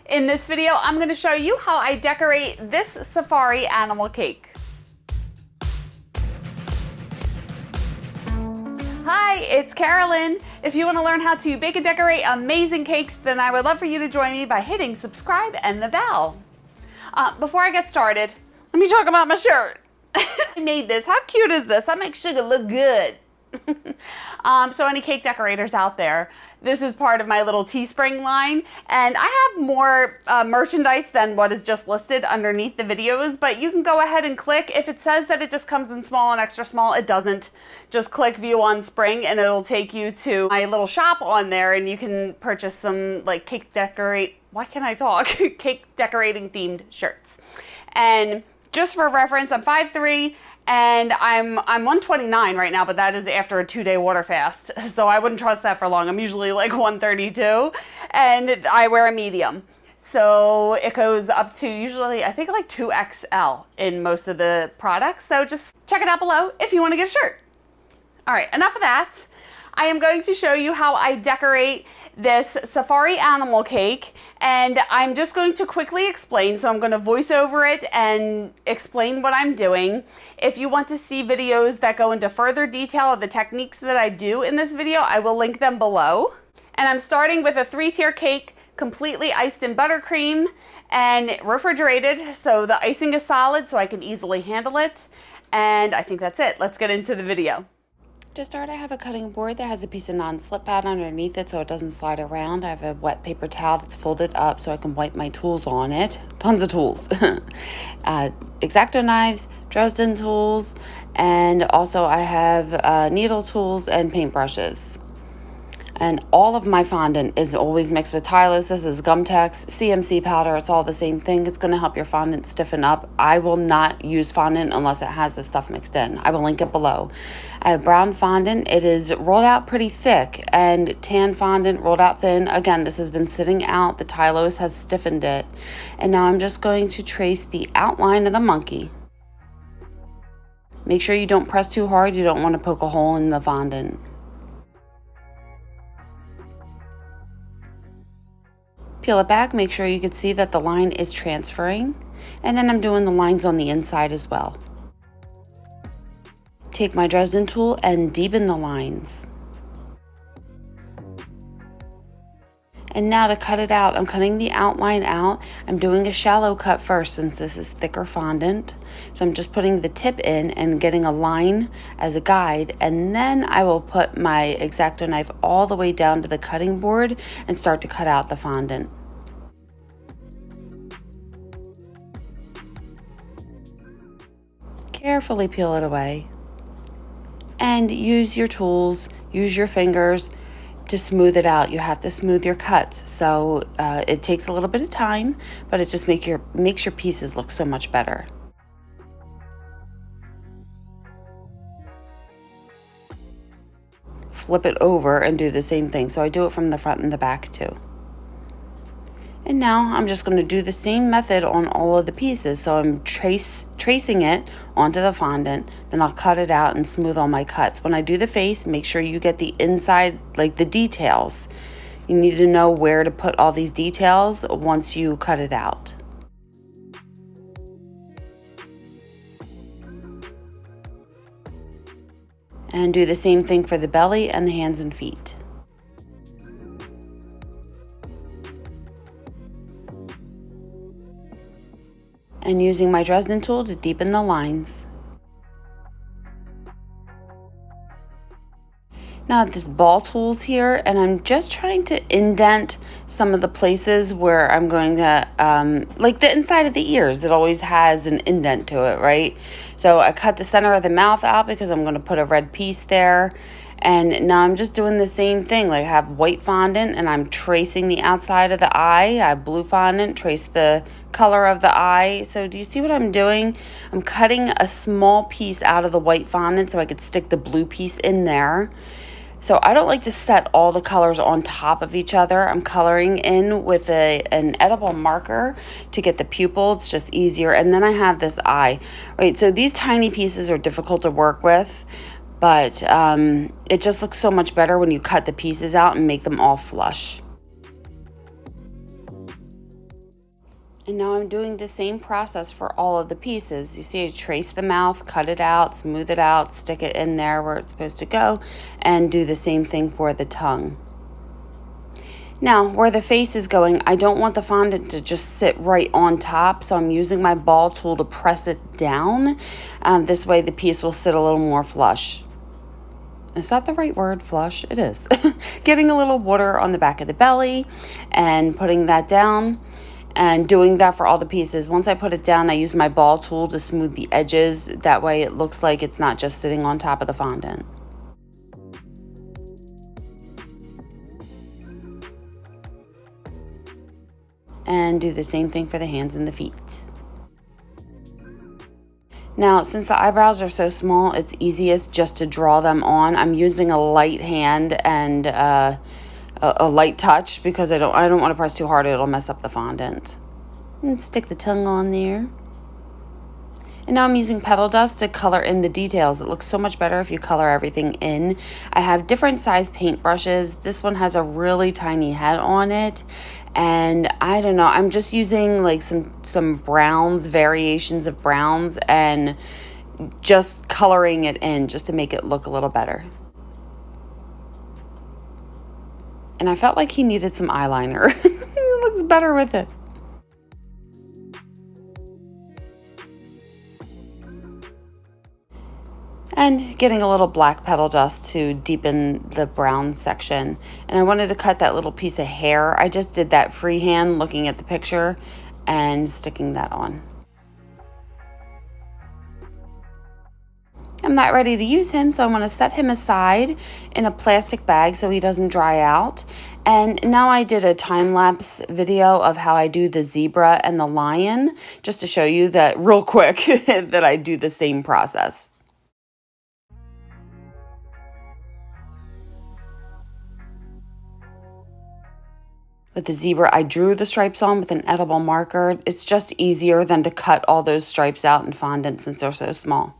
In this video, I'm going to show you how I decorate this safari animal cake. Hi, it's Carolyn. If you want to learn how to bake and decorate amazing cakes, then I would love for you to join me by hitting subscribe and the bell. Before I get started, let me talk about my shirt. I made this. How cute is this? I make sugar look good. So any cake decorators out there, this is part of my little Teespring line, and I have more merchandise than what is just listed underneath the videos, but you can go ahead and click. If it says that it just comes in small and extra small, it doesn't. Just click view on spring and it'll take you to my little shop on there, and you can purchase some like cake decorating themed shirts. And just for reference, I'm 5'3", and I'm 129 right now, but that is after a 2-day water fast. So I wouldn't trust that for long. I'm usually like 132, and I wear a medium. So it goes up to usually, I think, like 2XL in most of the products. So just check it out below if you want to get a shirt. All right, enough of that. I am going to show you how I decorate this safari animal cake, and I'm just going to quickly explain. So I'm going to voice over it and explain what I'm doing. If you want to see videos that go into further detail of the techniques that I do in this video, I will link them below. And I'm starting with a 3-tier cake, completely iced in buttercream and refrigerated, so the icing is solid so I can easily handle it. And I think that's it. Let's get into the video. To start, I have a cutting board that has a piece of non-slip pad underneath it so it doesn't slide around. I have a wet paper towel that's folded up so I can wipe my tools on it. Tons of tools. X-Acto knives, Dresden tools, and also I have needle tools and paintbrushes. And all of my fondant is always mixed with Tylose. This is Gumtex, CMC powder. It's all the same thing. It's going to help your fondant stiffen up. I will not use fondant unless it has this stuff mixed in. I will link it below. I have brown fondant. It is rolled out pretty thick, and tan fondant rolled out thin. Again, this has been sitting out. The Tylose has stiffened it. And now I'm just going to trace the outline of the monkey. Make sure you don't press too hard. You don't want to poke a hole in the fondant. Peel it back, make sure you can see that the line is transferring, and then I'm doing the lines on the inside as well. Take my Dresden tool and deepen the lines. And now to cut it out, I'm cutting the outline out. I'm doing a shallow cut first since this is thicker fondant. So I'm just putting the tip in and getting a line as a guide, and then I will put my X-Acto knife all the way down to the cutting board and start to cut out the fondant. Carefully peel it away and use your tools, use your fingers to smooth it out. You have to smooth your cuts, so it takes a little bit of time, but it just makes your pieces look so much better. Flip it over and do the same thing. So I do it from the front and the back too. And now I'm just going to do the same method on all of the pieces. So I'm tracing it onto the fondant, then I'll cut it out and smooth all my cuts. When I do the face, make sure you get the inside, like the details. You need to know where to put all these details once you cut it out. And do the same thing for the belly and the hands and feet. And using my Dresden tool to deepen the lines. Now this ball tool's here, and I'm just trying to indent some of the places where I'm going to, like the inside of the ears, it always has an indent to it, right? So I cut the center of the mouth out because I'm going to put a red piece there. And now I'm just doing the same thing. Like I have white fondant and I'm tracing the outside of the eye. I have blue fondant, trace the color of the eye. So do you see what I'm doing? I'm cutting a small piece out of the white fondant so I could stick the blue piece in there. So I don't like to set all the colors on top of each other. I'm coloring in with an edible marker to get the pupil. It's just easier. And then I have this eye, right? So these tiny pieces are difficult to work with, but it just looks so much better when you cut the pieces out and make them all flush. And now I'm doing the same process for all of the pieces. You see, I trace the mouth, cut it out, smooth it out, stick it in there where it's supposed to go, and do the same thing for the tongue. Now, where the face is going, I don't want the fondant to just sit right on top, so I'm using my ball tool to press it down. This way the piece will sit a little more flush. Is that the right word, flush? It is. Getting a little water on the back of the belly and putting that down. And doing that for all the pieces. Once I put it down, I use my ball tool to smooth the edges. That way it looks like it's not just sitting on top of the fondant. And do the same thing for the hands and the feet. Now, since the eyebrows are so small, it's easiest just to draw them on. I'm using a light hand and a light touch because I don't want to press too hard. It'll mess up the fondant. And stick the tongue on there. And now I'm using petal dust to color in the details. It looks so much better if you color everything in. I have different size paint brushes. This one has a really tiny head on it. And I don't know, I'm just using like some browns, variations of browns, and just coloring it in just to make it look a little better. And I felt like he needed some eyeliner. It looks better with it. And getting a little black petal dust to deepen the brown section. And I wanted to cut that little piece of hair. I just did that freehand looking at the picture and sticking that on. I'm not ready to use him, so I'm going to set him aside in a plastic bag so he doesn't dry out. And now I did a time-lapse video of how I do the zebra and the lion, just to show you that real quick that I do the same process. With the zebra, I drew the stripes on with an edible marker. It's just easier than to cut all those stripes out in fondant since they're so small.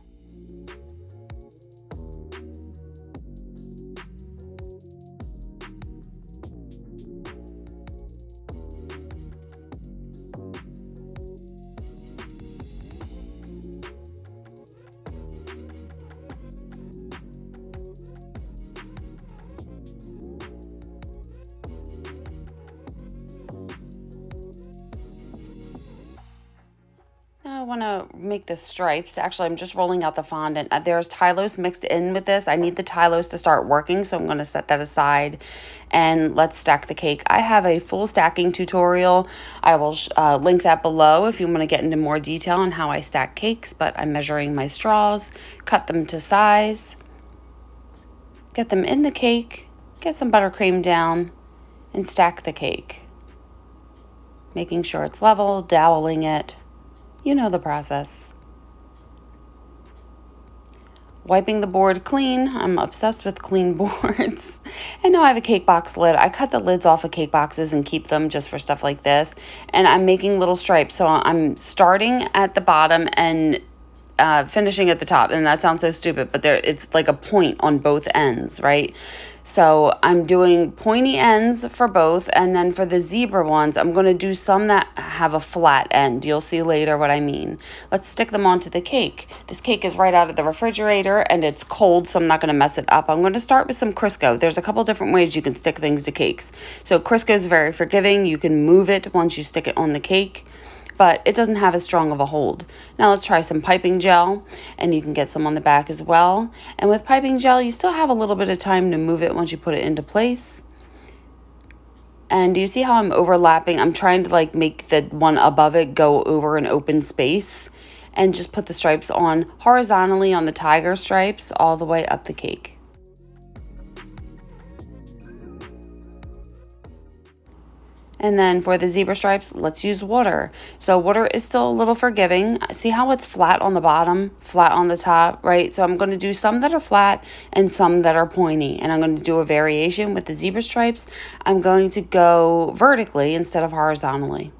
I want to make the stripes. Actually, I'm just rolling out the fondant. There's Tylose mixed in with this. I need the Tylose to start working, so I'm going to set that aside. And let's stack the cake. I have a full stacking tutorial. I will link that below if you want to get into more detail on how I stack cakes. But I'm measuring my straws, cut them to size, get them in the cake, get some buttercream down, and stack the cake. Making sure it's level, doweling it. You know the process. Wiping the board clean. I'm obsessed with clean boards. And now I have a cake box lid. I cut the lids off of cake boxes and keep them just for stuff like this. And I'm making little stripes. So I'm starting at the bottom and finishing at the top. And that sounds so stupid, but it's like a point on both ends, right? So I'm doing pointy ends for both, and then for the zebra ones, I'm going to do some that have a flat end. You'll see later what I mean. Let's stick them onto the cake. This cake is right out of the refrigerator, and it's cold, so I'm not going to mess it up. I'm going to start with some Crisco. There's a couple different ways you can stick things to cakes. So Crisco is very forgiving. You can move it once you stick it on the cake, but it doesn't have as strong of a hold. Now let's try some piping gel, and you can get some on the back as well. And with piping gel, you still have a little bit of time to move it once you put it into place. And do you see how I'm overlapping? I'm trying to like make the one above it go over an open space, and just put the stripes on horizontally on the tiger stripes all the way up the cake. And then for the zebra stripes, let's use water. So water is still a little forgiving. See how it's flat on the bottom, flat on the top, right? So I'm going to do some that are flat and some that are pointy. And I'm going to do a variation with the zebra stripes. I'm going to go vertically instead of horizontally.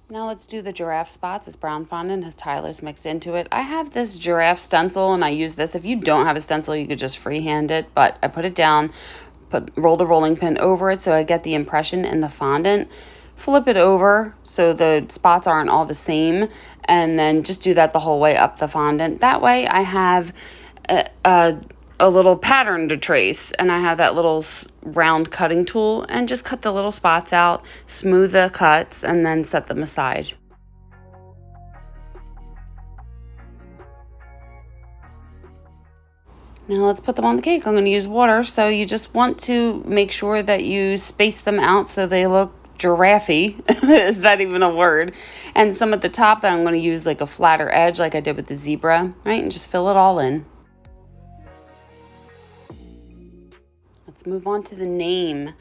Now let's do the giraffe spots. This brown fondant has Tylose mixed into it. I have this giraffe stencil and I use this. If you don't have a stencil, you could just freehand it, but I put it down, roll the rolling pin over it so I get the impression in the fondant. Flip it over so the spots aren't all the same, and then just do that the whole way up the fondant. That way I have a little pattern to trace, and I have that little round cutting tool, and just cut the little spots out, smooth the cuts, and then set them aside. Now let's put them on the cake. I'm going to use water, so you just want to make sure that you space them out so they look giraffe. Is that even a word? And some at the top that I'm going to use like a flatter edge like I did with the zebra, right? And just fill it all in. Let's move on to the name.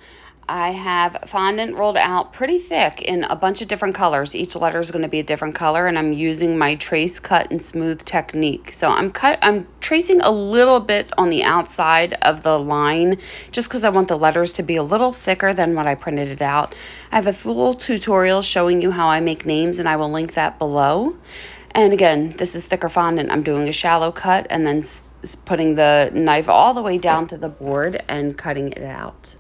I have fondant rolled out pretty thick in a bunch of different colors. Each letter is going to be a different color, and I'm using my trace, cut, and smooth technique. So I'm tracing a little bit on the outside of the line just because I want the letters to be a little thicker than what I printed it out. I have a full tutorial showing you how I make names, and I will link that below. And again, this is thicker fondant. I'm doing a shallow cut and then putting the knife all the way down to the board and cutting it out.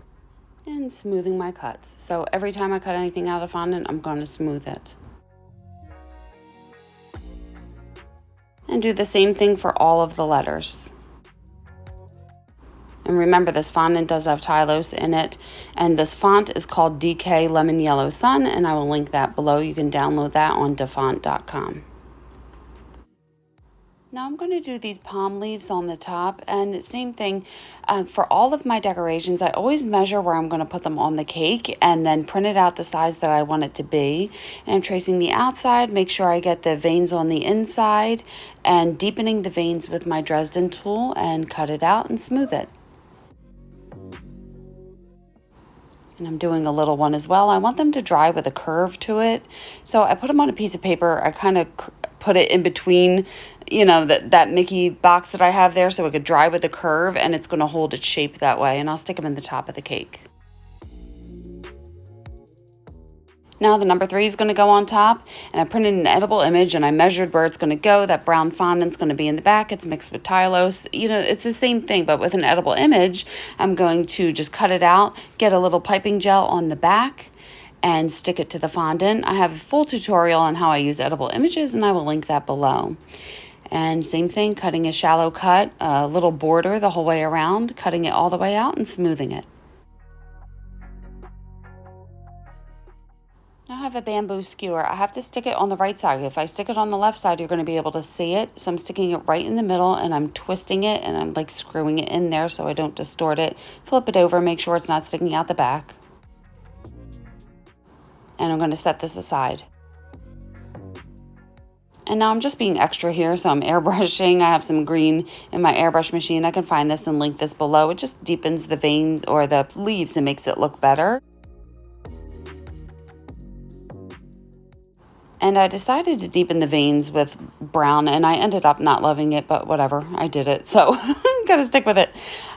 And smoothing my cuts. So every time I cut anything out of fondant, I'm going to smooth it. And do the same thing for all of the letters. And remember, this fondant does have Tylose in it, and this font is called DK Lemon Yellow Sun, and I will link that below. You can download that on dafont.com. Now I'm going to do these palm leaves on the top, and same thing for all of my decorations. I always measure where I'm going to put them on the cake and then print it out the size that I want it to be. And I'm tracing the outside, make sure I get the veins on the inside, and deepening the veins with my Dresden tool, and cut it out and smooth it. And I'm doing a little one as well. I want them to dry with a curve to it. So I put them on a piece of paper. I kind of put it in between, you know, that Mickey box that I have there so it could dry with a curve, and it's going to hold its shape that way. And I'll stick them in the top of the cake. Now the number 3 is going to go on top, and I printed an edible image and I measured where it's going to go. That brown fondant's going to be in the back. It's mixed with Tylose. You know, it's the same thing, but with an edible image, I'm going to just cut it out, get a little piping gel on the back, and stick it to the fondant. I have a full tutorial on how I use edible images, and I will link that below. And same thing, cutting a shallow cut, a little border the whole way around, cutting it all the way out and smoothing it. Now I have a bamboo skewer. I have to stick it on the right side. If I stick it on the left side, you're going to be able to see it. So I'm sticking it right in the middle, and I'm twisting it, and I'm like screwing it in there so I don't distort it. Flip it over, make sure it's not sticking out the back. And I'm going to set this aside. And now I'm just being extra here, so I'm airbrushing. I have some green in my airbrush machine. I can find this and link this below. It just deepens the vein or the leaves and makes it look better. And I decided to deepen the veins with brown, and I ended up not loving it, but whatever, I did it, so gotta stick with it.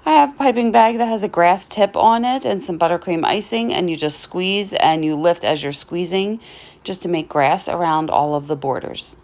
I have a piping bag that has a grass tip on it and some buttercream icing, and you just squeeze and you lift as you're squeezing just to make grass around all of the borders.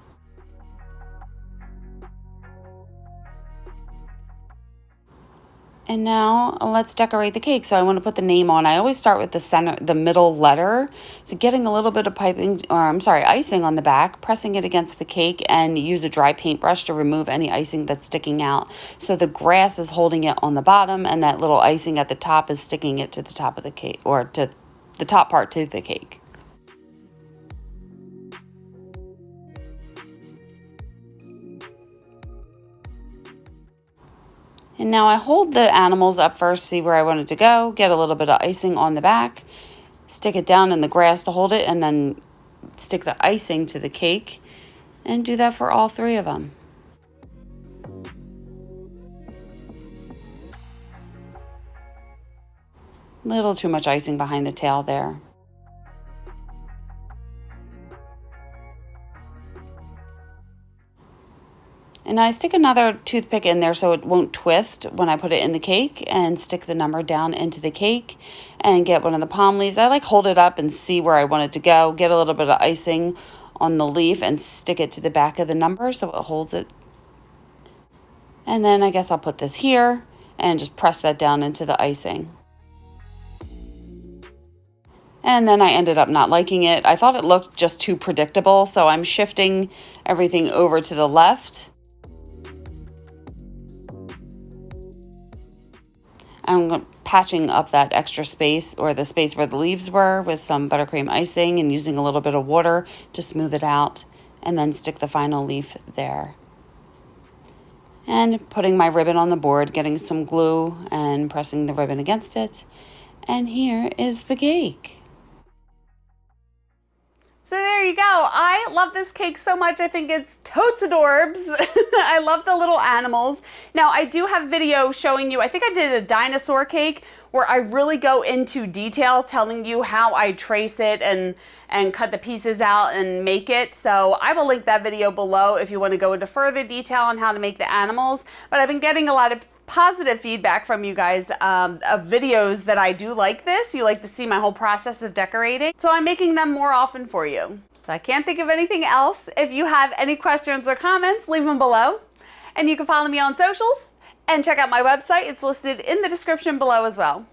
And now let's decorate the cake. So I want to put the name on. I always start with the middle letter. So getting a little bit of icing on the back, pressing it against the cake, and use a dry paintbrush to remove any icing that's sticking out. So the grass is holding it on the bottom, and that little icing at the top is sticking it to the top of the cake, or to the top part to the cake. And now I hold the animals up first, see where I want it to go, get a little bit of icing on the back, stick it down in the grass to hold it, and then stick the icing to the cake, and do that for all 3 of them. Little too much icing behind the tail there. And I stick another toothpick in there so it won't twist when I put it in the cake, and stick the number down into the cake and get one of the palm leaves. I like hold it up and see where I want it to go, get a little bit of icing on the leaf and stick it to the back of the number so it holds it. And then I guess I'll put this here and just press that down into the icing. And then I ended up not liking it. I thought it looked just too predictable, so I'm shifting everything over to the left. I'm patching up that extra space, or the space where the leaves were, with some buttercream icing and using a little bit of water to smooth it out, and then stick the final leaf there. And putting my ribbon on the board, getting some glue and pressing the ribbon against it. And here is the cake. So there you go. I love this cake so much. I think it's totes adorbs. I love the little animals. Now I do have video showing you, I think I did a dinosaur cake where I really go into detail telling you how I trace it and cut the pieces out and make it. So I will link that video below if you want to go into further detail on how to make the animals. But I've been getting a lot of positive feedback from you guys of videos that I do like this. You like to see my whole process of decorating. So I'm making them more often for you. So I can't think of anything else. If you have any questions or comments, leave them below. And you can follow me on socials and check out my website. It's listed in the description below as well.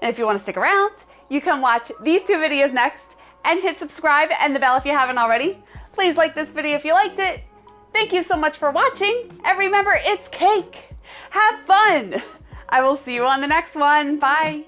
And if you want to stick around, you can watch these 2 videos next and hit subscribe and the bell if you haven't already. Please like this video if you liked it. Thank you so much for watching. And remember, it's cake. Have fun! I will see you on the next one. Bye!